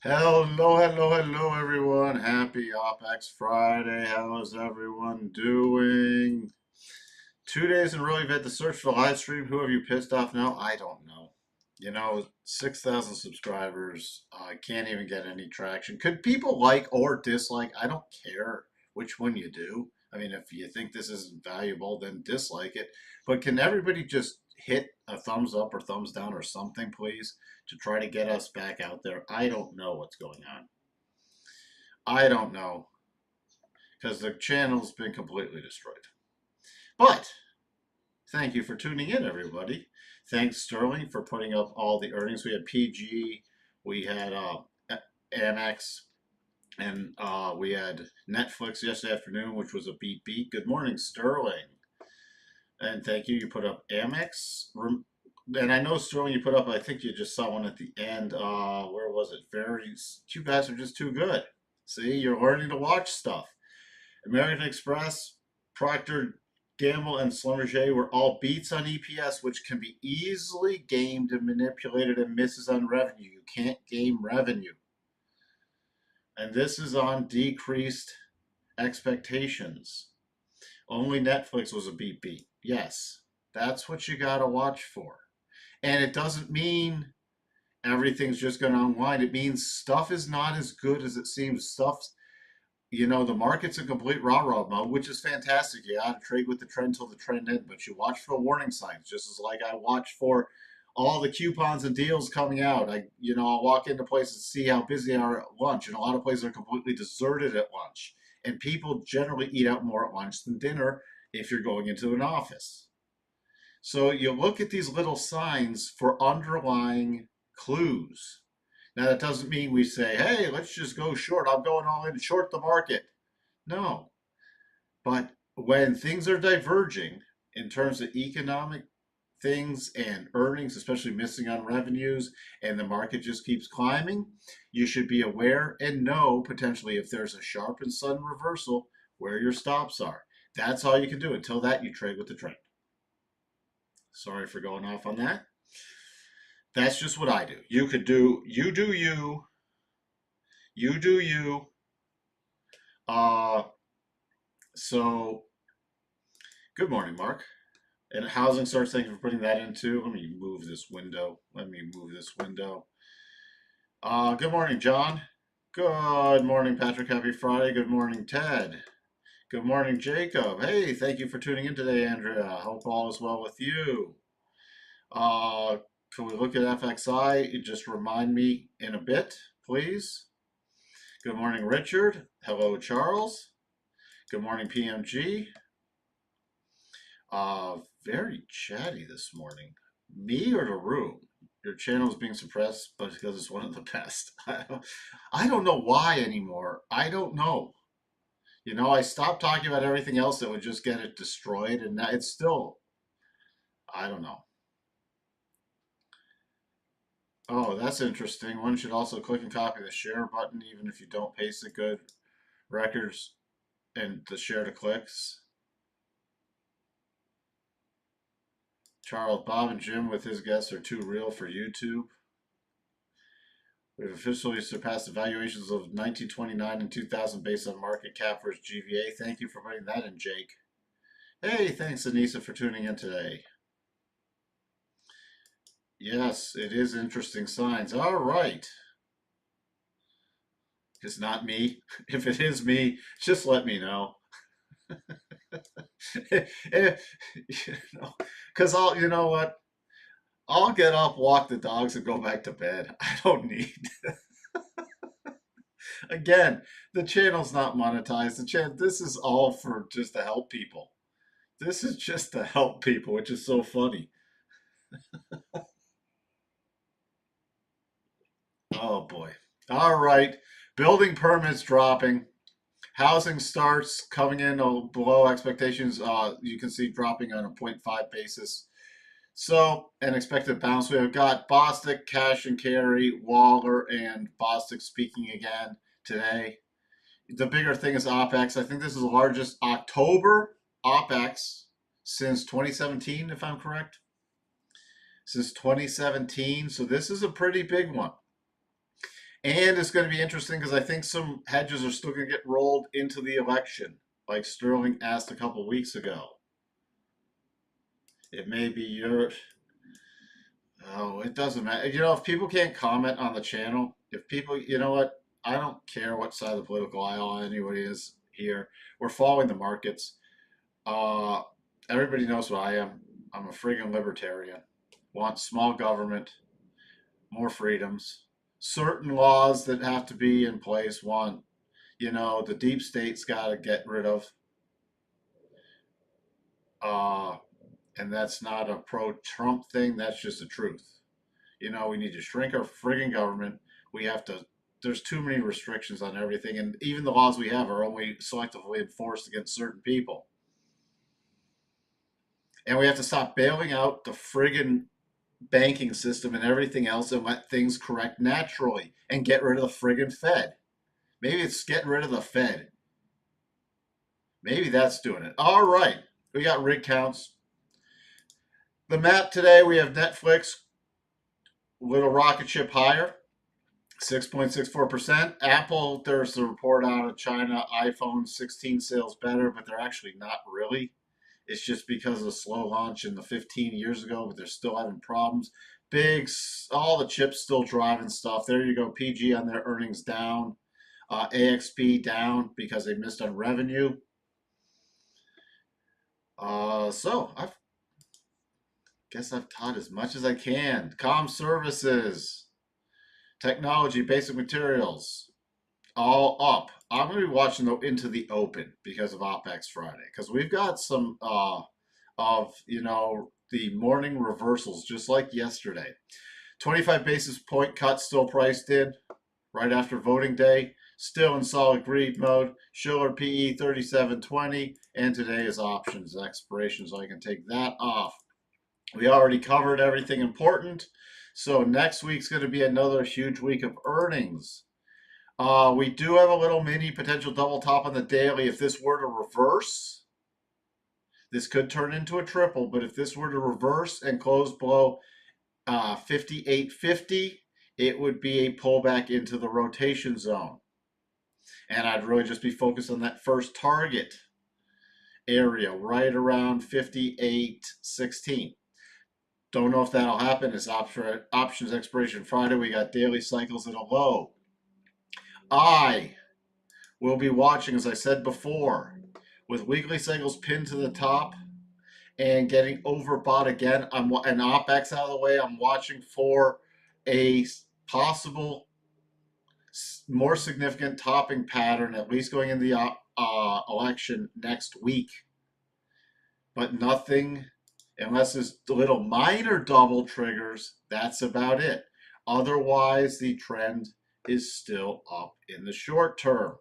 Hello, everyone. Happy OpEx Friday. How is everyone doing? 2 days in a row you've had to search for live stream. Who have you pissed off now? I don't know. 6,000 subscribers. I can't even get any traction. Could people like or dislike? I don't care which one you do. I mean, if you think this isn't valuable, then dislike it. But can everybody just hit a thumbs up or thumbs down or something, please, to try to get us back out there? I don't know what's going on. I don't know because the channel's been completely destroyed. But thank you for tuning in, everybody. Thanks, Sterling, for putting up all the earnings. We had PG, we had Amex, and we had Netflix yesterday afternoon, which was a beat. Good morning, Sterling. And thank you. You put up Amex. And I know, Sterling, you put up, I think you just saw one at the end. Where was it? You guys are just too good. See, you're learning to watch stuff. American Express, Procter Gamble, and Schlumberger were all beats on EPS, which can be easily gamed and manipulated, and misses on revenue. You can't game revenue. And this is on decreased expectations. Only Netflix was a beat. Yes, that's what you got to watch for. And it doesn't mean everything's just going to unwind. It means stuff is not as good as it seems. The market's in complete rah-rah mode, which is fantastic. You got to trade with the trend till the trend ends, but you watch for warning signs, just as like I watch for all the coupons and deals coming out. I'll walk into places to see how busy they are at lunch, and a lot of places are completely deserted at lunch. And people generally eat out more at lunch than dinner if you're going into an office. So you look at these little signs for underlying clues. Now, that doesn't mean we say, hey, let's just go short. I'm going all in to short the market. No. But when things are diverging in terms of economic things and earnings, especially missing on revenues, and the market just keeps climbing, you should be aware and know potentially if there's a sharp and sudden reversal where your stops are. That's all you can do. Until that, you trade with the trend. Sorry for going off on that. That's just what I do. You could do, you do you, you do you. Uh, so, good morning, Mark. And housing starts, thank you for putting that in too. Let me move this window. Good morning, John. Good morning, Patrick. Happy Friday. Good morning, Ted. Good morning, Jacob. Hey, thank you for tuning in today, Andrea. Hope all is well with you. Uh, can we look at FXI? Just remind me in a bit, please. Good morning, Richard. Hello, Charles. Good morning, PMG. Very chatty this morning. Me or the room? Your channel is being suppressed, but because it's one of the best. I don't know why anymore. I don't know. I stopped talking about everything else that would just get it destroyed, and now it's still, I don't know. Oh, that's interesting. One should also click and copy the share button, even if you don't paste the good records and the share to clicks. Charles, Bob, and Jim with his guests are too real for YouTube. We've officially surpassed the valuations of 1929 and 2000 based on market cap versus GVA. Thank you for putting that in, Jake. Hey, thanks, Anissa, for tuning in today. Yes, it is interesting signs. All right. It's not me. If it is me, just let me know. Because you know what? I'll get up, walk the dogs, and go back to bed. I don't need. Again, the channel's not monetized. This is all for just to help people. This is just to help people, which is so funny. Oh boy. All right. Building permits dropping. Housing starts coming in below expectations. You can see dropping on a 0.5 basis. So, an expected bounce. We have got Bostic, Cash and Carry, Waller, and Bostic speaking again today. The bigger thing is OPEX. I think this is the largest October OPEX since 2017, if I'm correct. Since 2017. So, this is a pretty big one. And it's going to be interesting because I think some hedges are still going to get rolled into the election, like Sterling asked a couple weeks ago. It may be your. Oh, it doesn't matter. You know, if people can't comment on the channel, if people, you know what? I don't care what side of the political aisle anybody is here. We're following the markets. Uh, Everybody knows what I am. I'm a friggin' libertarian. Want small government, more freedoms, certain laws that have to be in place. Want, the deep state's got to get rid of. Uh, and that's not a pro-Trump thing. That's just the truth. We need to shrink our friggin' government. We have to. There's too many restrictions on everything, and even the laws we have are only selectively enforced against certain people. And we have to stop bailing out the friggin' banking system and everything else and let things correct naturally and get rid of the friggin' Fed. Maybe it's getting rid of the Fed. Maybe that's doing it. All right. We got rig counts. The map today, we have Netflix, little rocket ship higher, 6.64%. Apple, there's a report out of China, iPhone 16 sales better, but they're actually not really. It's just because of the slow launch in the 15 years ago, but they're still having problems. Bigs, all the chips still driving stuff. There you go. PG on their earnings down. AXP down because they missed on revenue. So I guess I've taught as much as I can. Comm services, technology, basic materials, all up. I'm going to be watching Into the Open because of OPEX Friday because we've got some of the morning reversals just like yesterday. 25 basis point cut still priced in right after voting day. Still in solid greed mode. Schiller PE 37.20, and today is options expiration, so I can take that off. We already covered everything important, so next week's going to be another huge week of earnings. We do have a little mini potential double top on the daily. If this were to reverse, this could turn into a triple, but if this were to reverse and close below 58.50, it would be a pullback into the rotation zone. And I'd really just be focused on that first target area right around 58.16. Don't know if that'll happen. It's options expiration Friday. We got daily cycles at a low. I will be watching, as I said before, with weekly cycles pinned to the top and getting overbought again. I'm an OPEX out of the way. I'm watching for a possible more significant topping pattern, at least going into the election next week. But nothing, unless there's little minor double triggers, that's about it. Otherwise, the trend is still up in the short term.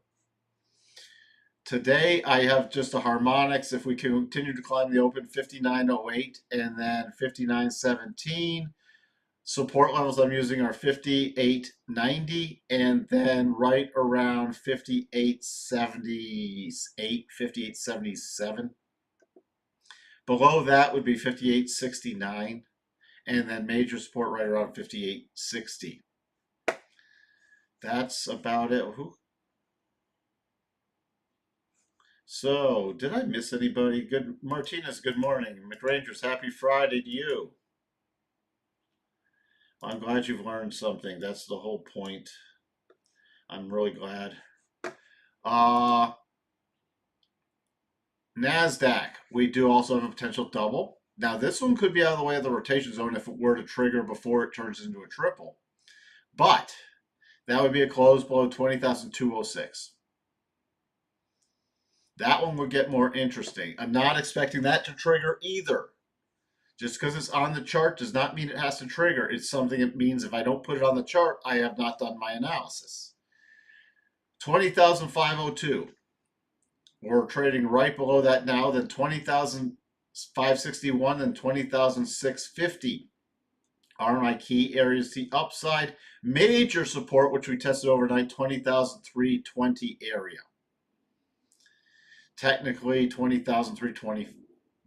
Today, I have just a harmonics. If we continue to climb the open, 59.08 and then 59.17. Support levels I'm using are 58.90 and then right around 58.78, 58.77. Below that would be 58.69 and then major support right around 58.60. That's about it. So, did I miss anybody? Good, Martinez, good morning. McRangers, happy Friday to you. I'm glad you've learned something. That's the whole point. I'm really glad. NASDAQ, we do also have a potential double. Now, this one could be out of the way of the rotation zone if it were to trigger before it turns into a triple. But that would be a close below 20,206. That one would get more interesting. I'm not expecting that to trigger either. Just because it's on the chart does not mean it has to trigger. It's something it means if I don't put it on the chart, I have not done my analysis. 20,502. We're trading right below that now, then 20,561 and 20,650 are my key areas to the upside. Major support, which we tested overnight, 20,320 area. Technically, 20,320.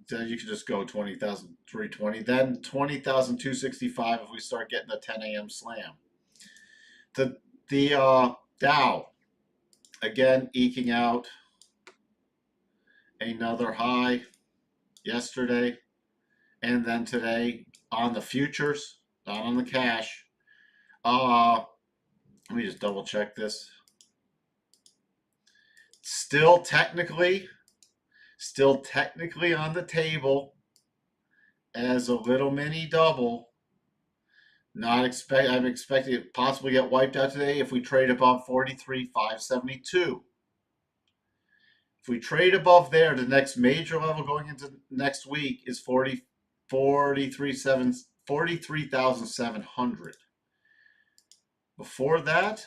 Then you can just go 20,320. Then 20,265 if we start getting the 10 a.m. slam. The The Dow, again, eking out another high yesterday and then today on the futures, not on the cash. Let me just double check this. Still technically on the table as a little mini double. I'm expecting it possibly get wiped out today if we trade above 43,572. If we trade above there, the next major level going into next week is 43,700. Before that,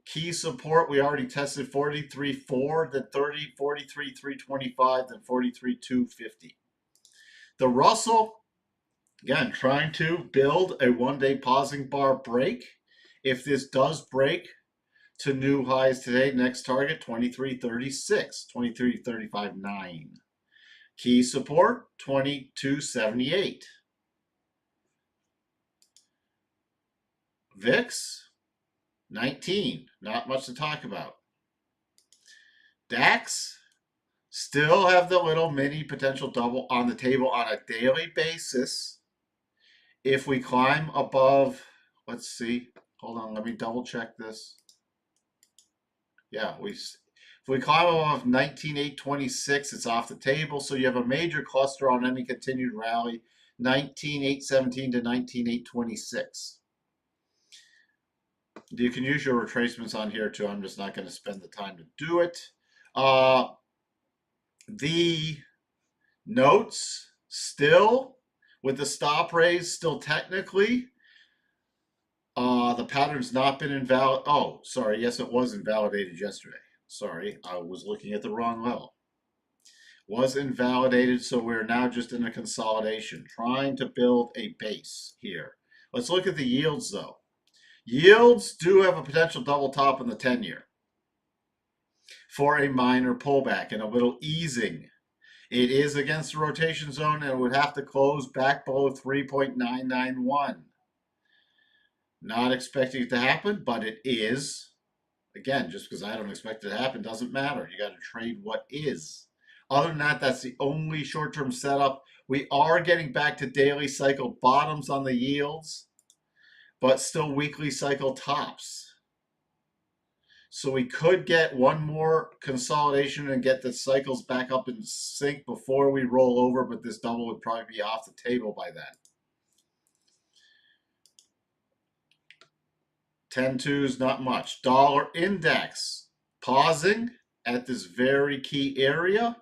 key support, we already tested 43.4, then 43.325, then 43.250. The Russell, again, trying to build a one-day pausing bar break. If this does break to new highs today, next target 23.36, 23.35.9. Key support 22.78. VIX 19, not much to talk about. DAX still have the little mini potential double on the table on a daily basis. If we climb above, let's see, hold on, let me double check this. Yeah, if we climb above 19,826, it's off the table. So you have a major cluster on any continued rally, 19,817 to 19,826. You can use your retracements on here too. I'm just not going to spend the time to do it. The notes still with the stop raise still technically. The pattern's not been invalid. Oh, sorry. Yes, it was invalidated yesterday. Sorry, I was looking at the wrong level. Was invalidated, so we're now just in a consolidation, trying to build a base here. Let's look at the yields though. Yields do have a potential double top in the 10-year for a minor pullback and a little easing. It is against the rotation zone and it would have to close back below 3.991. Not expecting it to happen, but it is. Again, just because I don't expect it to happen doesn't matter. You got to trade what is. Other than that, that's the only short-term setup. We are getting back to daily cycle bottoms on the yields, but still weekly cycle tops. So we could get one more consolidation and get the cycles back up in sync before we roll over, but this double would probably be off the table by then. 10-2s, not much. Dollar index pausing at this very key area,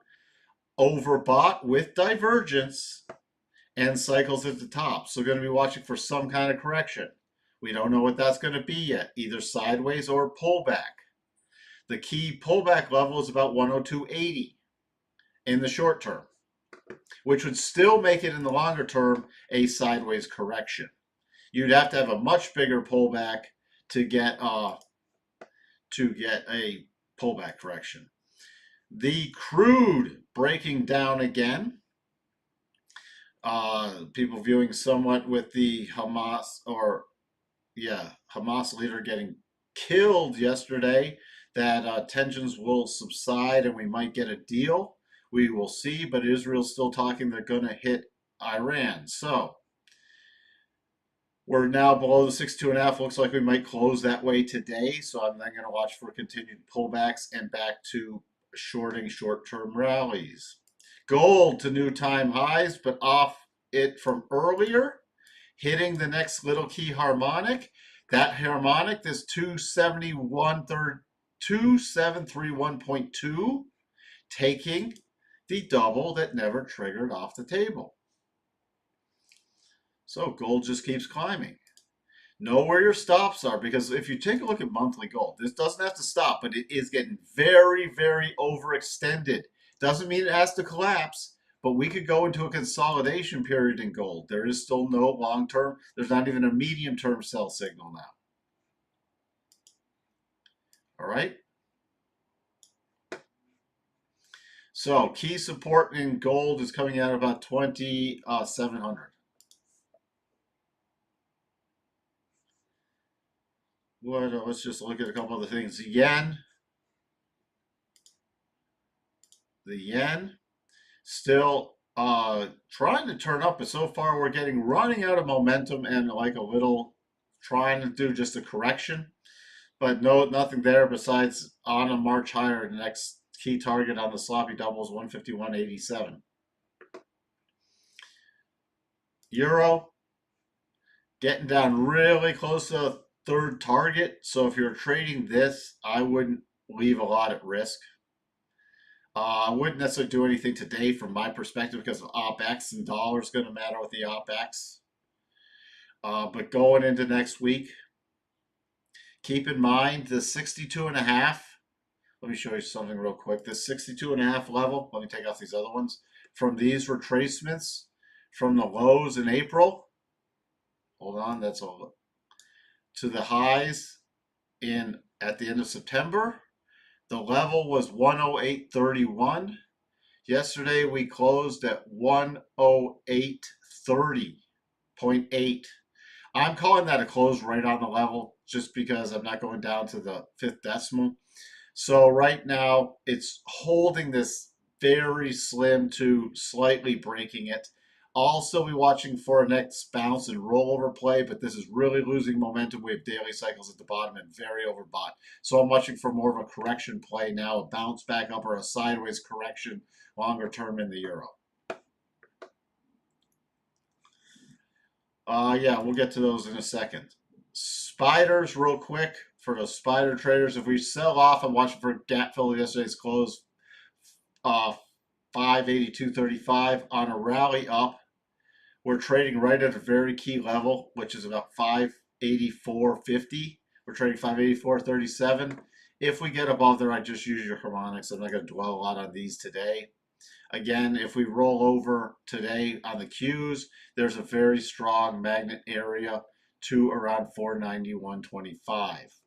overbought with divergence and cycles at the top. So going to be watching for some kind of correction. We don't know what that's going to be yet, either sideways or pullback. The key pullback level is about 102.80 in the short term, which would still make it in the longer term a sideways correction. You'd have to have a much bigger pullback to get a pullback correction. The crude breaking down again. People viewing somewhat with the Hamas leader getting killed yesterday, that tensions will subside and we might get a deal. We will see, but Israel's still talking they're going to hit Iran. So we're now below the 62.5. Looks like we might close that way today. So I'm then going to watch for continued pullbacks and back to shorting short-term rallies. Gold to new time highs, but off it from earlier, hitting the next little key harmonic. That harmonic, this 2731.2, taking the double that never triggered off the table. So gold just keeps climbing. Know where your stops are, because if you take a look at monthly gold, this doesn't have to stop, but it is getting very, very overextended. Doesn't mean it has to collapse, but we could go into a consolidation period in gold. There is still no long-term, there's not even a medium-term sell signal now. All right. So key support in gold is coming out about 2,700. let's just look at a couple other things. The yen still trying to turn up, but so far we're running out of momentum and like a little trying to do just a correction, but nothing there besides on a march higher. The next key target on the sloppy doubles 151.87. Euro getting down really close to the third target. So if you're trading this, I wouldn't leave a lot at risk. I wouldn't necessarily do anything today from my perspective because of OPEX, and dollars going to matter with the OPEX. But going into next week, keep in mind the 62.5. Let me show you something real quick. This 62.5 level, let me take off these other ones. From these retracements from the lows in April, hold on, that's all, to the highs at the end of September, the level was 108.31. Yesterday we closed at 108.30.8. I'm calling that a close right on the level just because I'm not going down to the fifth decimal. So right now it's holding this very slim to slightly breaking it. Also, we're watching for a next bounce and rollover play, but this is really losing momentum. We have daily cycles at the bottom and very overbought. So I'm watching for more of a correction play now, a bounce back up or a sideways correction longer term in the euro. Yeah, we'll get to those in a second. Spiders, real quick, for the spider traders. If we sell off, I'm watching for gap fill yesterday's close, 582.35 on a rally up. We're trading right at a very key level, which is about 584.50. We're trading 584.37. If we get above there, I just use your harmonics. I'm not going to dwell a lot on these today. Again, if we roll over today on the Qs, there's a very strong magnet area to around 491.25.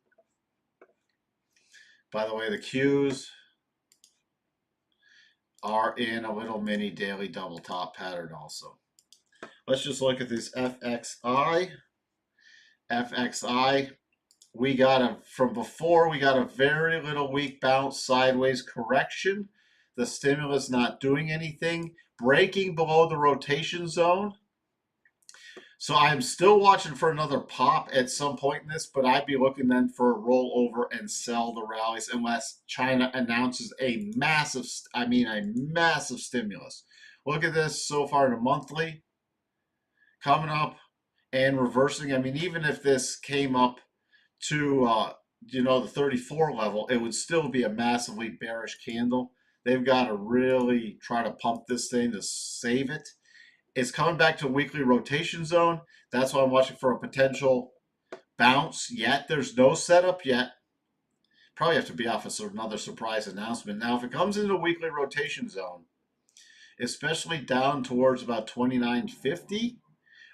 By the way, the Qs are in a little mini daily double top pattern also. Let's just look at this FXI. FXI, from before, we got a very little weak bounce, sideways correction. The stimulus not doing anything, breaking below the rotation zone. So I'm still watching for another pop at some point in this, but I'd be looking then for a rollover and sell the rallies unless China announces a massive stimulus. Look at this so far in a monthly, coming up and reversing. I mean, even if this came up to the 34 level, it would still be a massively bearish candle. They've got to really try to pump this thing to save it. It's coming back to a weekly rotation zone. That's why I'm watching for a potential bounce. Yet there's no setup yet. Probably have to be off of another surprise announcement. Now, if it comes into a weekly rotation zone, especially down towards about 29.50,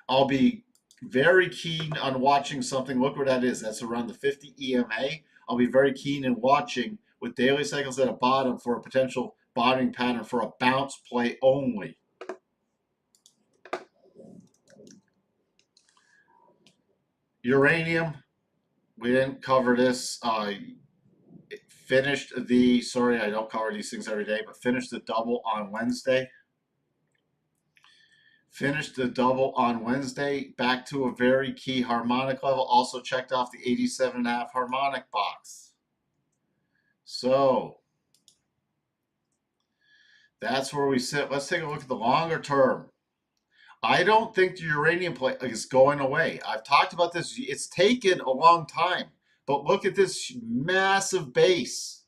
I'll be very keen on watching something. Look where that is. That's around the 50 EMA. I'll be very keen in watching with daily cycles at a bottom for a potential bottoming pattern for a bounce play only. Uranium, we didn't cover this. Finished the, sorry, I don't cover these things every day, but finished the double on Wednesday. Finished the double on Wednesday, back to a very key harmonic level. Also checked off the 87.5 harmonic box. So that's where we sit. Let's take a look at the longer term. I don't think the uranium play is going away. I've talked about this. It's taken a long time. But look at this massive base.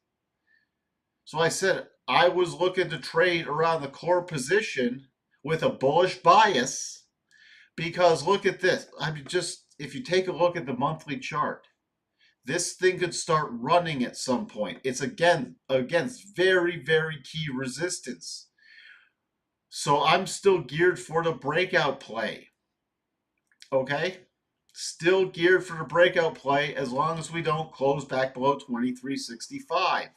So I said I was looking to trade around the core position with a bullish bias because look at this. I mean, just if you take a look at the monthly chart, this thing could start running at some point. It's again against very, very key resistance. So I'm still geared for the breakout play. Okay? Still geared for the breakout play as long as we don't close back below 23.65.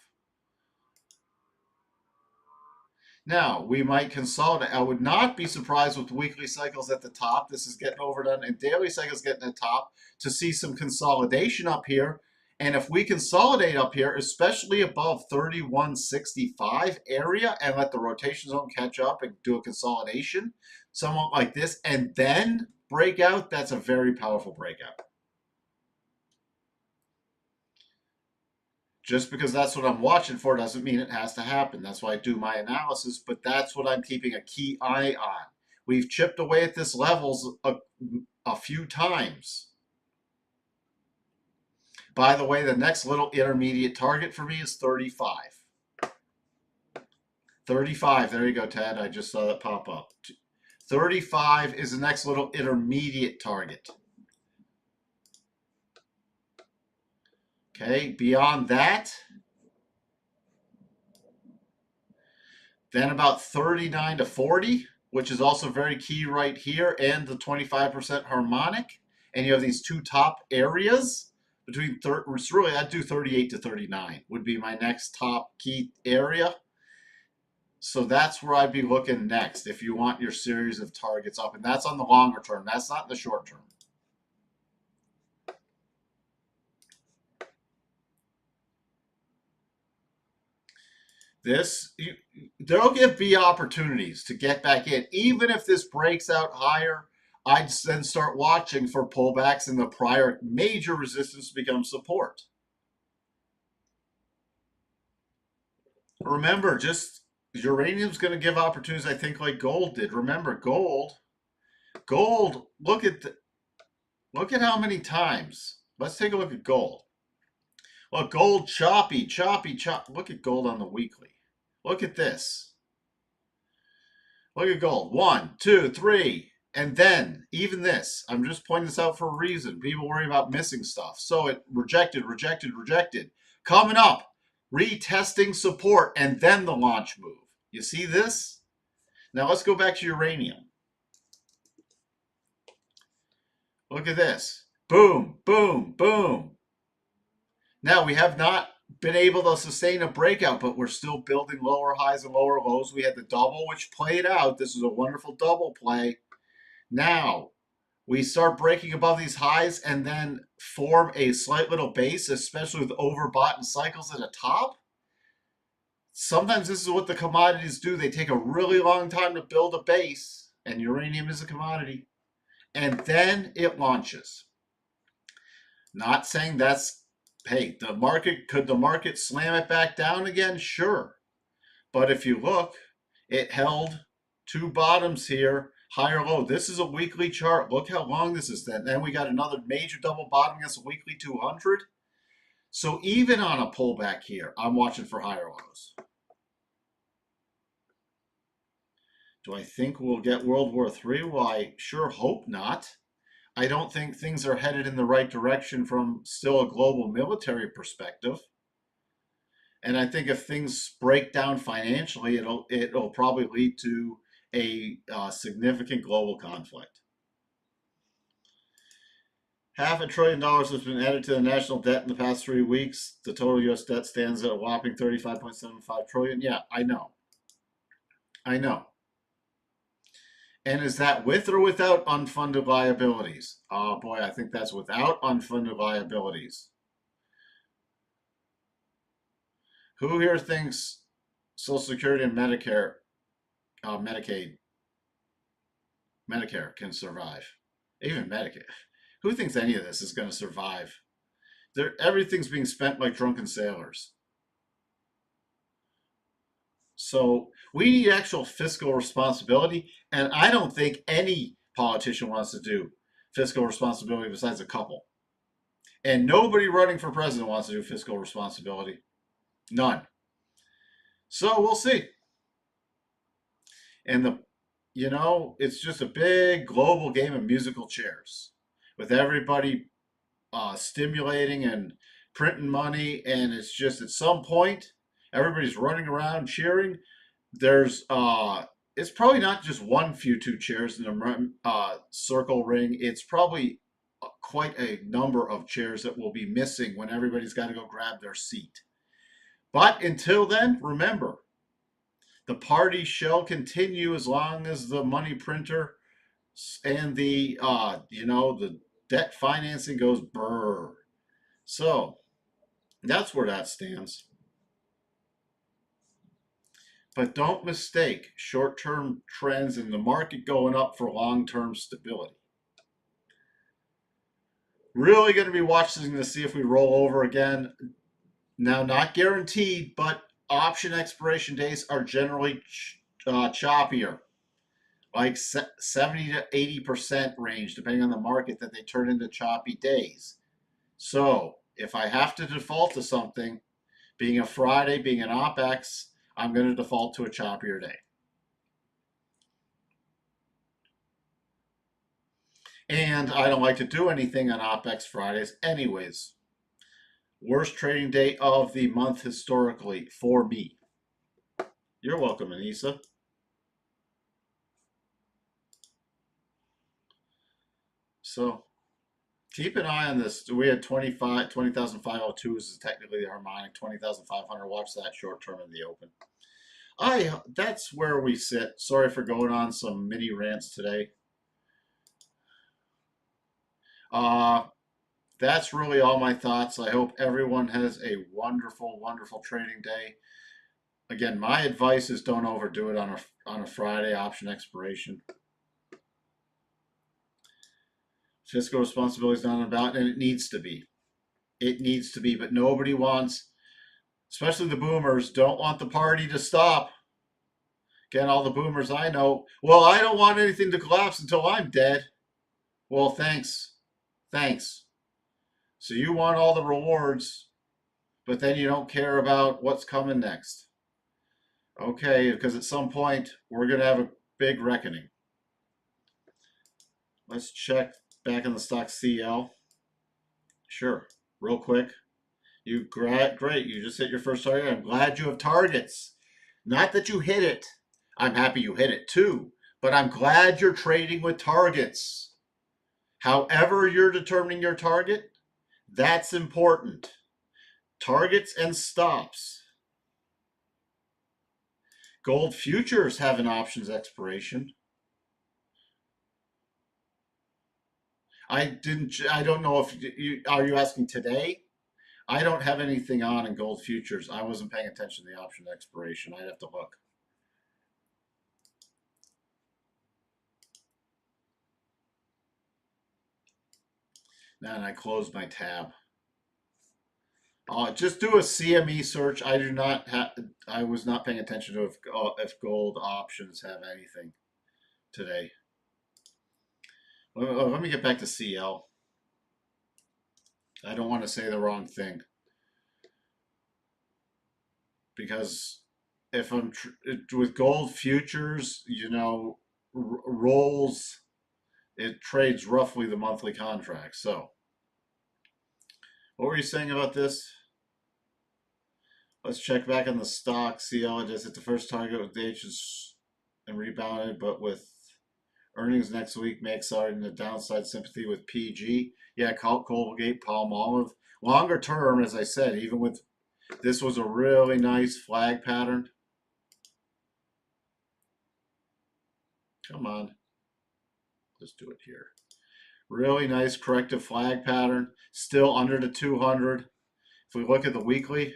Now, we might consolidate. I would not be surprised with weekly cycles at the top. This is getting overdone, and daily cycles getting at the top to see some consolidation up here. And if we consolidate up here, especially above 3165 area, and let the rotation zone catch up and do a consolidation, somewhat like this, and then break out, that's a very powerful breakout. Just because that's what I'm watching for doesn't mean it has to happen. That's why I do my analysis, but that's what I'm keeping a key eye on. We've chipped away at this levels a few times. By the way, the next little intermediate target for me is 35. 35, there you go, Ted. I just saw that pop up. 35 is the next little intermediate target. Okay, beyond that, then about 39 to 40, which is also very key right here, and the 25% harmonic. And you have these two top areas between, it's really, I'd do 38 to 39 would be my next top key area. So that's where I'd be looking next if you want your series of targets up. And that's on the longer term. That's not the short term. They'll give B opportunities to get back in. Even if this breaks out higher, I'd then start watching for pullbacks in the prior major resistance to become support. Remember, just uranium's going to give opportunities, I think, like gold did. Remember, gold, look at how many times. Let's take a look at gold. Well, gold choppy. Look at gold on the weekly. Look at this. Look at gold. 1, 2, 3. And then even this. I'm just pointing this out for a reason. People worry about missing stuff. So it rejected. Coming up, retesting support, and then the launch move. You see this? Now let's go back to uranium. Look at this. Boom, boom, boom. Now we have not been able to sustain a breakout, but we're still building lower highs and lower lows. We had the double, which played out. This is a wonderful double play. Now we start breaking above these highs and then form a slight little base, especially with overbought and cycles at the top. Sometimes this is what the commodities do. They take a really long time to build a base, and uranium is a commodity, and then it launches. Not saying that's, hey, could the market slam it back down again? Sure. But if you look, it held two bottoms here, higher low. This is a weekly chart. Look how long this is then. Then we got another major double bottom against a weekly 200. So even on a pullback here, I'm watching for higher lows. Do I think we'll get World War III? Well, I sure hope not. I don't think things are headed in the right direction from still a global military perspective. And I think if things break down financially, it'll probably lead to a significant global conflict. $500 billion has been added to the national debt in the past 3 weeks. The total U.S. debt stands at a whopping $35.75 trillion. Yeah, I know. And is that with or without unfunded liabilities? Oh boy, I think that's without unfunded liabilities. Who here thinks Social Security and Medicare, Medicaid, Medicare can survive? Even Medicaid. Who thinks any of this is going to survive? Everything's being spent like drunken sailors. So we need actual fiscal responsibility, and I don't think any politician wants to do fiscal responsibility besides a couple. And nobody running for president wants to do fiscal responsibility. None. So we'll see. And it's just a big global game of musical chairs with everybody stimulating and printing money, and it's just at some point everybody's running around cheering. There's it's probably not just one few two chairs in a circle ring. It's probably quite a number of chairs that will be missing when everybody's got to go grab their seat. But until then, remember, The party shall continue as long as the money printer and the the debt financing goes brr. So that's where that stands. But don't mistake short-term trends in the market going up for long-term stability. Really going to be watching to see if we roll over again. Now, not guaranteed, but option expiration days are generally choppier, like 70 to 80% range, depending on the market, that they turn into choppy days. So if I have to default to something, being a Friday, being an OPEX, I'm going to default to a choppier day. And I don't like to do anything on OPEX Fridays anyways. Worst trading day of the month historically for me. You're welcome, Anissa. So keep an eye on this. We had 20,502 is technically the harmonic, 20,500. Watch that short term in the open. That's where we sit. Sorry for going on some mini rants today. That's really all my thoughts. I hope everyone has a wonderful, wonderful trading day. Again, my advice is don't overdo it on a Friday option expiration. Fiscal responsibility is not about, and it needs to be. It needs to be, but nobody wants, especially the boomers, don't want the party to stop. Again, all the boomers I know, well, I don't want anything to collapse until I'm dead. Well, thanks. Thanks. So you want all the rewards, but then you don't care about what's coming next. Okay, because at some point, we're going to have a big reckoning. Let's check back in the stock CL. Sure, real quick. Great. You just hit your first target. I'm glad you have targets. Not that you hit it. I'm happy you hit it too, but I'm glad you're trading with targets. However you're determining your target, that's important. Targets and stops. Gold futures have an options expiration. I don't know if are you asking today? I don't have anything on in gold futures. I wasn't paying attention to the option expiration. I'd have to look. And I closed my tab. Just do a CME search. I do not have. I was not paying attention to if gold options have anything today. Let me get back to CL. I don't want to say the wrong thing because if I'm with gold futures, rolls, it trades roughly the monthly contract. So, what were you saying about this? Let's check back on the stock. CL, it just hit the first target with the H's and rebounded, but with earnings next week may accelerate in the downside sympathy with PG. Yeah, Colgate, Palmolive. Longer term, as I said, even with this was a really nice flag pattern. Come on. Let's do it here. Really nice corrective flag pattern. Still under the 200. If we look at the weekly,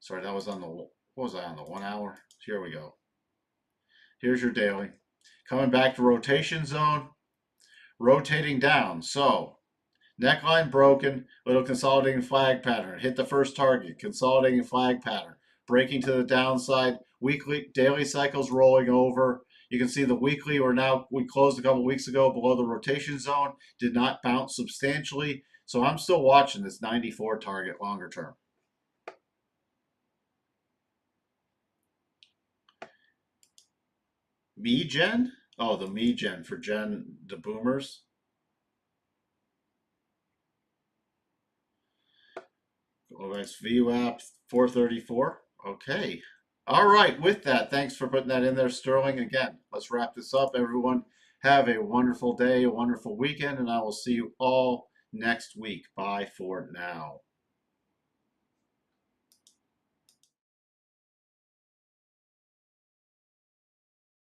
sorry, that was on the, what was I on the 1 hour? Here we go. Here's your daily. Coming back to rotation zone, rotating down. So neckline broken, little consolidating flag pattern. Hit the first target, consolidating flag pattern. Breaking to the downside, weekly, daily cycles rolling over. You can see the weekly, we closed a couple weeks ago below the rotation zone, did not bounce substantially. So I'm still watching this 94 target longer term. Me-gen? Oh, the me-gen for the boomers. Oh, that's VWAP 434. Okay. All right. With that, thanks for putting that in there, Sterling. Again, let's wrap this up. Everyone, have a wonderful day, a wonderful weekend, and I will see you all next week. Bye for now.